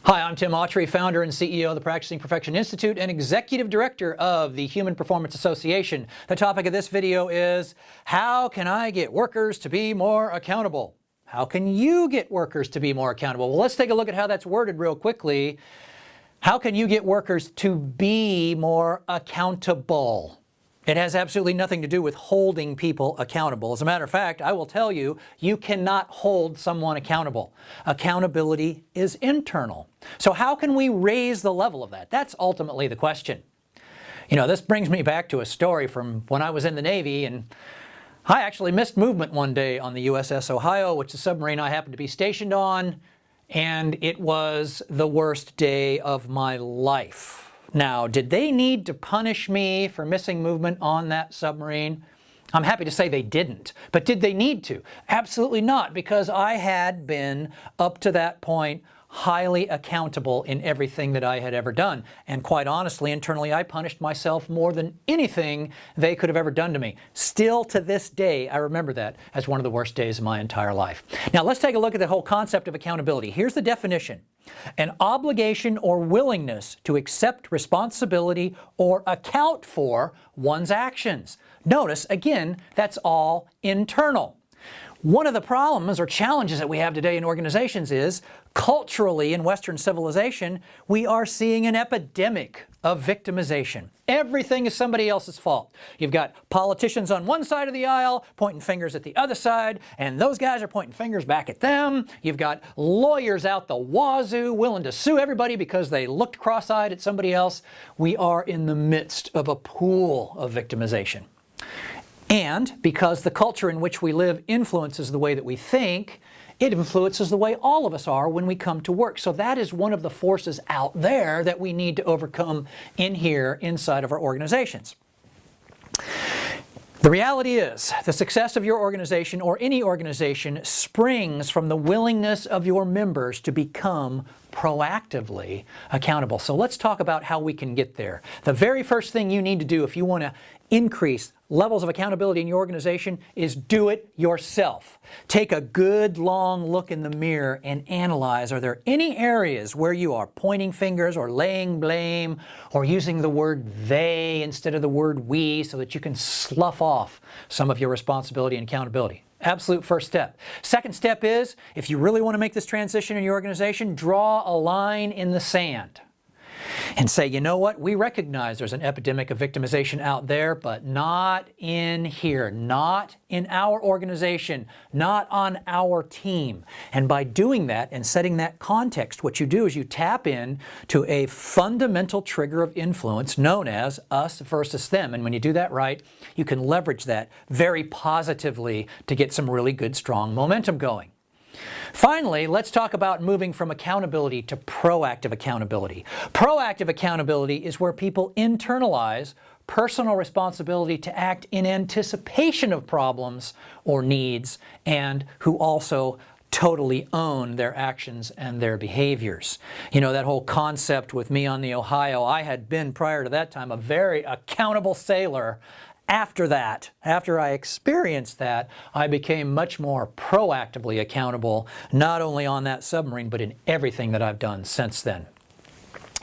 Hi, I'm Tim Autrey, founder and CEO of the Practicing Perfection Institute and Executive Director of the Human Performance Association. The topic of this video is, how can I get workers to be more accountable? How can you get workers to be more accountable? Well, let's take a look at how that's worded real quickly. How can you get workers to be more accountable? It has absolutely nothing to do with holding people accountable. As a matter of fact, I will tell you, you cannot hold someone accountable. Accountability is internal. So how can we raise the level of that? That's ultimately the question. You know, this brings me back to a story from when I was in the Navy, and I actually missed movement one day on the USS Ohio, which is a submarine I happened to be stationed on, and it was the worst day of my life. Now, did they need to punish me for missing movement on that submarine? I'm happy to say they didn't. But did they need to? Absolutely not, because I had been, up to that point, highly accountable in everything that I had ever done. And quite honestly, internally, I punished myself more than anything they could have ever done to me. Still to this day, I remember that as one of the worst days of my entire life. Now, let's take a look at the whole concept of accountability. Here's the definition. An obligation or willingness to accept responsibility or account for one's actions. Notice, again, that's all internal. One of the problems or challenges that we have today in organizations is, culturally in Western civilization, we are seeing an epidemic of victimization. Everything is somebody else's fault. You've got politicians on one side of the aisle pointing fingers at the other side, and those guys are pointing fingers back at them. You've got lawyers out the wazoo willing to sue everybody because they looked cross-eyed at somebody else. We are in the midst of a pool of victimization. And because the culture in which we live influences the way that we think, it influences the way all of us are when we come to work. So that is one of the forces out there that we need to overcome in here, inside of our organizations. The reality is, the success of your organization or any organization springs from the willingness of your members to become proactively accountable. So let's talk about how we can get there. The very first thing you need to do if you want to increase levels of accountability in your organization is do it yourself. Take a good long look in the mirror and analyze, are there any areas where you are pointing fingers or laying blame or using the word they instead of the word we so that you can slough off some of your responsibility and accountability? Absolute first step. Second step is, if you really want to make this transition in your organization, draw a line in the sand and say, you know what, we recognize there's an epidemic of victimization out there, but not in here, not in our organization, not on our team. And by doing that and setting that context, what you do is you tap in to a fundamental trigger of influence known as us versus them. And when you do that right, you can leverage that very positively to get some really good, strong momentum going. Finally, let's talk about moving from accountability to proactive accountability. Proactive accountability is where people internalize personal responsibility to act in anticipation of problems or needs, and who also totally own their actions and their behaviors. You know, that whole concept with me on the Ohio, I had been prior to that time a very accountable sailor. After that, after I experienced that, I became much more proactively accountable, not only on that submarine, but in everything that I've done since then.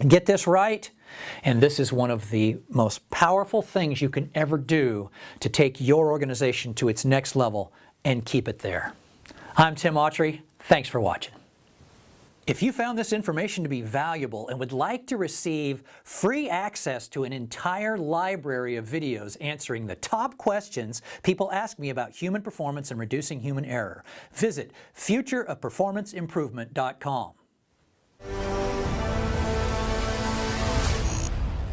Get this right, and this is one of the most powerful things you can ever do to take your organization to its next level and keep it there. I'm Tim Autrey. Thanks for watching. If you found this information to be valuable and would like to receive free access to an entire library of videos answering the top questions people ask me about human performance and reducing human error, visit futureofperformanceimprovement.com.